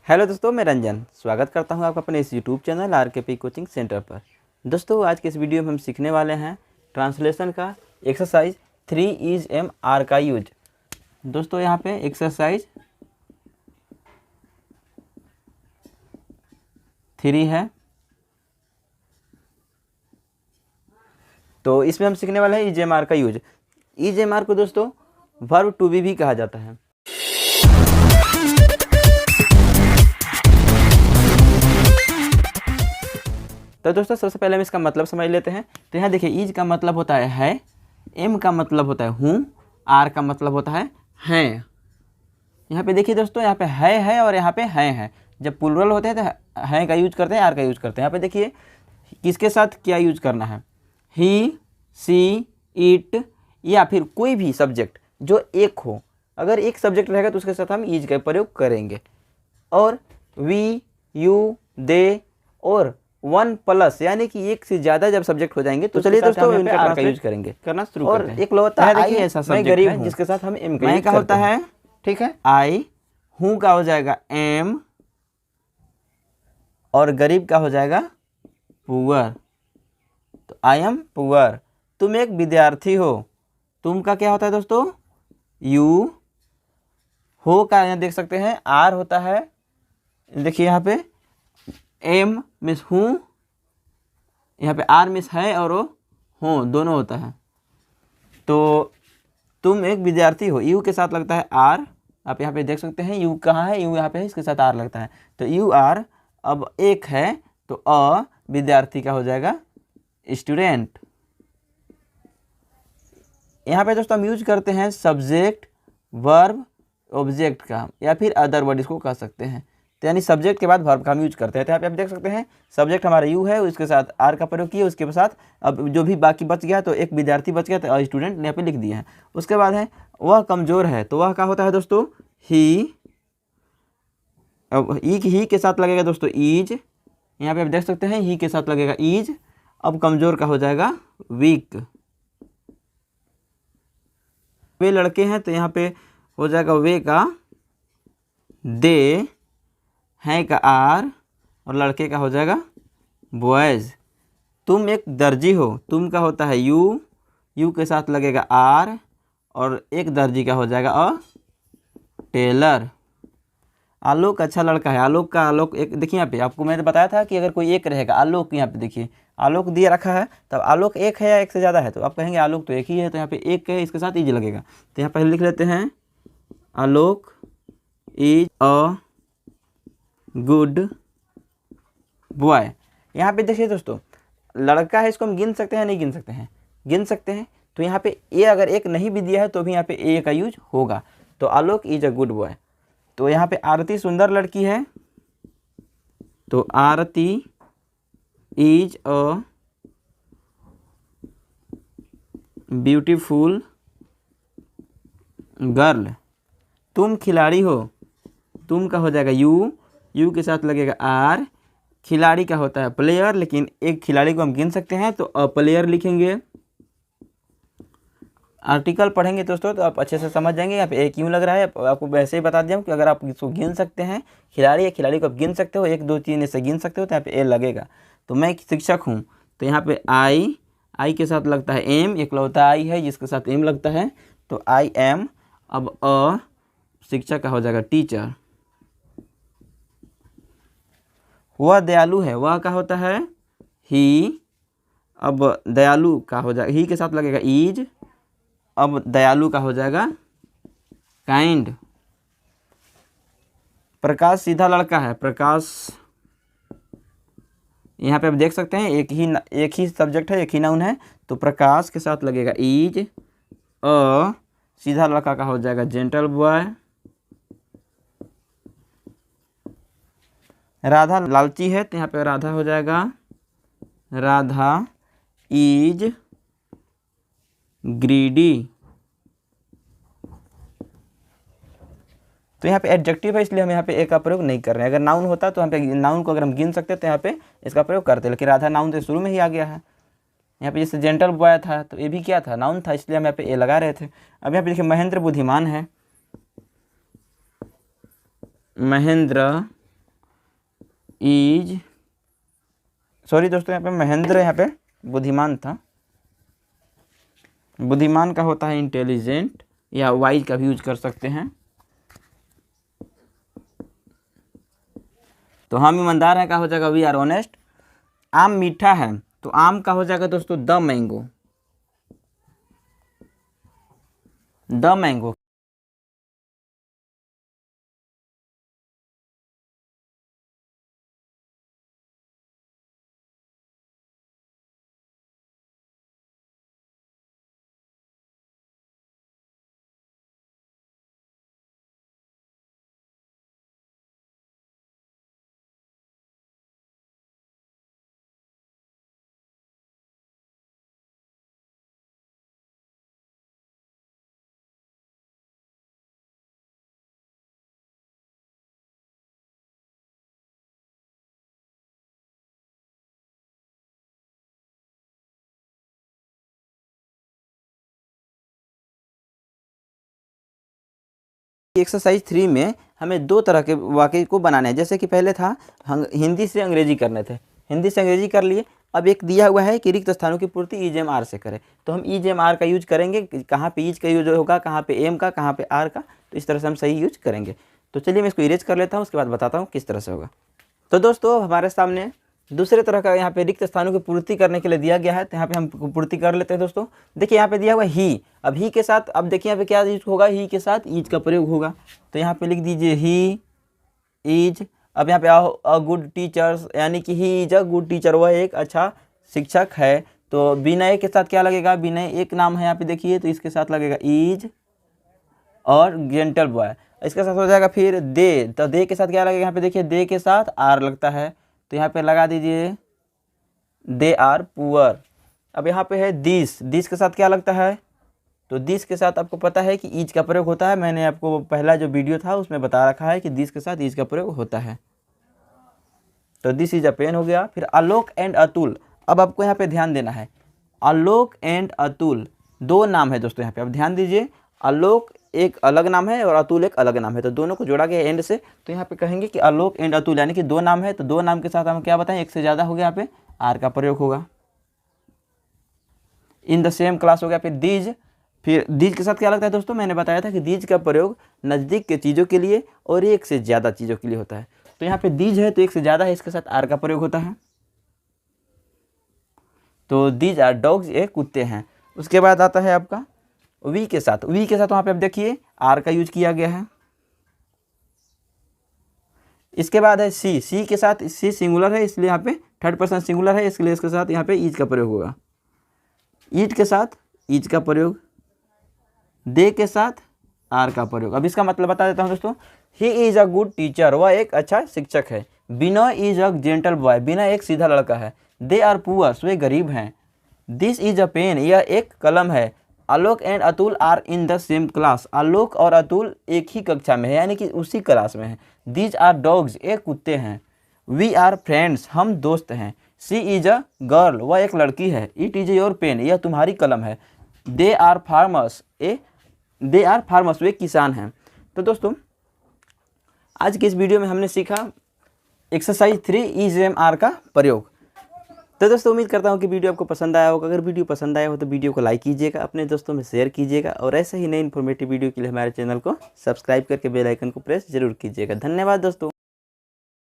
Hello दोस्तों, मैं रंजन स्वागत करता हूं आपका अपने इस यूट्यूब चैनल आरकेपी कोचिंग सेंटर पर। दोस्तों, आज के इस वीडियो में हम सीखने वाले हैं ट्रांसलेशन का एक्सरसाइज 3 इज एम आर का यूज। दोस्तों, यहां पे एक्सरसाइज 3 है, तो इसमें हम सीखने वाले हैं इज एम आर का यूज। इज एम आर को दोस्तों वर्ब टू बी भी कहा जाता है। तो दोस्तों, सबसे पहले हम इसका मतलब समझ लेते हैं। तो यहाँ देखिए, ईज का मतलब होता है, एम का मतलब होता है हूँ, आर का मतलब होता है हैं। यहाँ पे देखिए दोस्तों, यहाँ पे है और यहाँ पे हैं। जब प्लुरल होते हैं तो हैं का यूज करते हैं, आर का यूज करते हैं। यहाँ पे देखिए किसके साथ क्या यूज करना है, ही, सी, इट या फिर कोई भी सब्जेक्ट जो एक हो। अगर एक सब्जेक्ट रहेगा तो उसके साथ हम ईज का प्रयोग करेंगे। और वी, यू, दे और 1+ यानी कि एक से ज्यादा जब सब्जेक्ट हो जाएंगे तो चलिए दोस्तों इनका आर का यूज करेंगे करना शुरू करते हैं। और एक लौता देखिए ऐसा सब्जेक्ट गरीब है जिसके साथ हम एम का यूज होता है। ठीक है, आई, हूँ का हो जाएगा एम और गरीब का हो जाएगा पुअर। तो आई एम पुअर। तुम एक विद्यार्थी हो, तुम का क्या होता है दोस्तों, यू। हो का यहाँ देख सकते हैं आर होता है। देखिए यहाँ पे एम मीन्स हूँ, यहाँ पे आर मीन्स है और हूँ दोनों होता है। तो तुम एक विद्यार्थी हो, यू के साथ लगता है आर। आप यहाँ पे देख सकते हैं यू कहाँ है, यू यहाँ पे है, इसके साथ आर लगता है। तो यू आर, अब एक है तो विद्यार्थी का हो जाएगा स्टूडेंट। यहाँ पे दोस्तों हम यूज करते हैं सब्जेक्ट, वर्ब, ऑब्जेक्ट का या फिर अदर वर्ड इसको कह सकते हैं। तो यानी सब्जेक्ट के बाद वर्ब का हम यूज करते हैं। तो यहाँ पे आप देख सकते हैं सब्जेक्ट हमारा यू है, उसके साथ आर का प्रयोग किए, उसके साथ अब जो भी बाकी बच गया तो एक विद्यार्थी बच गया तो स्टूडेंट यहाँ पे लिख दिया है। उसके बाद है वह कमजोर है, तो वह क्या होता है दोस्तों, ही। अब ही के साथ लगेगा दोस्तों ईज। यहाँ पे आप देख सकते हैं ही के साथ लगेगा ईज। अब कमजोर का हो जाएगा वीक। वे लड़के हैं तो यहाँ पे हो जाएगा वे का दे, हैं का आर और लड़के का हो जाएगा बॉयज़। तुम एक दर्जी हो, तुम का होता है यू, यू के साथ लगेगा आर और एक दर्जी का हो जाएगा टेलर। आलोक अच्छा लड़का है, आलोक का आलोक एक देखिए यहाँ पे आपको मैंने बताया था कि अगर कोई एक रहेगा आलोक, यहाँ पे देखिए आलोक दिया रखा है, तब आलोक एक है या एक से ज़्यादा है तो आप कहेंगे आलोक तो एक ही है, तो यहाँ पे एक है, इसके साथ इज लगेगा। तो यहाँ पहले लिख लेते हैं आलोक इज अ गुड बॉय। यहाँ पे देखिए दोस्तों लड़का है, इसको हम गिन सकते हैं नहीं गिन सकते हैं, गिन सकते हैं। तो यहाँ पे ए अगर एक नहीं भी दिया है तो भी यहाँ पे ए का यूज होगा। तो आलोक इज अ गुड बॉय। तो यहाँ पे आरती सुंदर लड़की है, तो आरती इज अ ब्यूटीफुल गर्ल। तुम खिलाड़ी हो, तुम का हो जाएगा यू, यू के साथ लगेगा आर। खिलाड़ी का होता है प्लेयर, लेकिन एक खिलाड़ी को हम गिन सकते हैं तो अ प्लेयर लिखेंगे। आर्टिकल पढ़ेंगे दोस्तों तो आप अच्छे से समझ जाएंगे। यहाँ पे ए क्यों लग रहा है आपको वैसे ही बता दिया कि अगर आप इसको गिन सकते हैं खिलाड़ी या खिलाड़ी को आप गिन सकते हो, 1 2 3 ऐसे गिन सकते हो तो यहाँ पे ए लगेगा। तो मैं एक शिक्षक हूँ, तो यहाँ पे आई के साथ लगता है एम, इकलौता आई है जिसके साथ एम लगता है, तो आई एम। अब शिक्षक का हो जाएगा टीचर। वह दयालु है, वह का होता है ही। अब दयालु का हो जाएगा, ही के साथ लगेगा ईज। अब दयालु का हो जाएगा काइंड। प्रकाश सीधा लड़का है, प्रकाश। यहाँ पे आप देख सकते हैं एक ही सब्जेक्ट है, एक ही नाउन है, तो प्रकाश के साथ लगेगा ईज। सीधा लड़का का हो जाएगा जेंटल बॉय। राधा लालची है, तो यहाँ पे राधा हो जाएगा राधा इज ग्रीडी। तो यहाँ पे एडजेक्टिव है इसलिए हम यहाँ पे ए का प्रयोग नहीं कर रहे हैं। अगर नाउन होता तो हम पे नाउन को अगर हम गिन सकते तो यहाँ पे इसका प्रयोग करते, लेकिन राधा नाउन तो शुरू में ही आ गया है। यहाँ पे जैसे जेंटल बॉय था तो ये भी क्या था, नाउन था, इसलिए हम यहाँ पे ए लगा रहे थे। अब यहाँ पे देखिए महेंद्र बुद्धिमान है, महेंद्र इज, सॉरी दोस्तों यहाँ पे महेंद्र, यहाँ पे बुद्धिमान था, बुद्धिमान का होता है इंटेलिजेंट, या वाइज का भी यूज कर सकते हैं। तो हम ईमानदार है, का हो जाएगा वी आर ऑनेस्ट। आम मीठा है, तो आम का हो जाएगा दोस्तों the mango, the mango. Exercise 3 में हमें दो तरह के वाक्य को बनाने हैं। जैसे कि पहले था हिंदी से अंग्रेजी करने थे, हिंदी से अंग्रेजी कर लिए। अब एक दिया हुआ है कि रिक्त स्थानों की पूर्ति ईज एम आर से करें, तो हम ईज एम आर का यूज करेंगे। कहाँ पे ईज का यूज होगा, कहाँ पे एम का, कहाँ पे आर का, तो इस तरह से हम सही यूज करेंगे। तो चलिए मैं इसको इरेज कर लेता हूँ, उसके बाद बताता हूँ किस तरह से होगा। तो दोस्तों हमारे सामने दूसरे तरह का यहाँ पे रिक्त स्थानों की पूर्ति करने के लिए दिया गया है, तो यहाँ पे हम पूर्ति कर लेते हैं दोस्तों। देखिए यहाँ पे दिया हुआ ही, अब ही के साथ, अब देखिए यहाँ पे क्या यूज होगा, ही के साथ ईज का प्रयोग होगा। तो यहाँ पे लिख दीजिए ही इज। अब यहाँ पे अ गुड टीचर, यानी कि he is a good teacher, वह एक अच्छा शिक्षक है। तो विनय के साथ क्या लगेगा, विनय एक नाम है यहाँ पे देखिए, तो इसके साथ लगेगा इज, और जेंटल बॉय इसके साथ हो जाएगा। फिर दे, तो दे के साथ क्या लगेगा, यहाँ पे देखिए दे के साथ आर लगता है, तो यहाँ पे लगा दीजिए दे आर पुअर। अब यहाँ पे है दिस, दिस के साथ क्या लगता है, तो दिस के साथ आपको पता है कि ईज का प्रयोग होता है। मैंने आपको पहला जो वीडियो था उसमें बता रखा है कि दिस के साथ ईज का प्रयोग होता है। तो दिस इज अ पेन हो गया। फिर आलोक एंड अतुल, अब आपको यहाँ पे ध्यान देना है, आलोक एंड अतुल दो नाम है दोस्तों। यहाँ पे अब ध्यान दीजिए, आलोक एक अलग नाम है और अतुल एक अलग नाम है, तो दोनों को जोड़ा गया एंड से। तो यहाँ पे कहेंगे कि आलोक एंड अतुल, यानी कि दो नाम है, तो दो नाम के साथ हम क्या बताएं, एक से ज़्यादा हो गया, यहाँ पे आर का प्रयोग होगा। इन द सेम क्लास हो गया। फिर दीज, फिर दीज के साथ क्या लगता है दोस्तों, मैंने बताया था कि दीज का प्रयोग नज़दीक के चीज़ों के लिए और एक से ज़्यादा चीज़ों के लिए होता है। तो यहाँ पे दीज है तो एक से ज़्यादा है, इसके साथ आर का प्रयोग होता है। तो दीज आर डॉग्स, ये कुत्ते हैं। उसके बाद आता है आपका वी के साथ, वी के साथ वहाँ पे आप देखिए आर का यूज किया गया है। इसके बाद है सी, सी के साथ, सी सिंगुलर है इसलिए यहाँ पे थर्ड पर्सन सिंगुलर है, इसलिए इसके साथ यहाँ पे ईज का प्रयोग होगा। ईज के साथ ईज का प्रयोग, दे के साथ आर का प्रयोग। अब इसका मतलब बता देता हूँ दोस्तों, he is a good teacher, वह एक अच्छा शिक्षक है। विनय इज अ जेंटल बॉय, विनय एक सीधा लड़का है। दे आर पुअर, वे गरीब हैं। दिस इज अ पेन, यह एक कलम है। Alok and Atul are in the same class, Alok और अतुल एक ही कक्षा में है, यानी कि उसी क्लास में है। दीज आर डॉग्स, एक कुत्ते हैं। वी आर फ्रेंड्स, हम दोस्त हैं। सी इज अ गर्ल, वह एक लड़की है। इट इज योर पेन, यह तुम्हारी कलम है। They are farmers, they are farmers, वे किसान हैं। तो दोस्तों आज की इस वीडियो में हमने सीखा एक्सरसाइज 3 इज एम आर का प्रयोग। तो दोस्तों उम्मीद करता हूँ कि वीडियो आपको पसंद आया होगा। अगर वीडियो पसंद आया हो तो वीडियो को लाइक कीजिएगा, अपने दोस्तों में शेयर कीजिएगा, और ऐसे ही नई इन्फॉर्मेटिव वीडियो के लिए हमारे चैनल को सब्सक्राइब करके बेल आइकन को प्रेस जरूर कीजिएगा। धन्यवाद दोस्तों।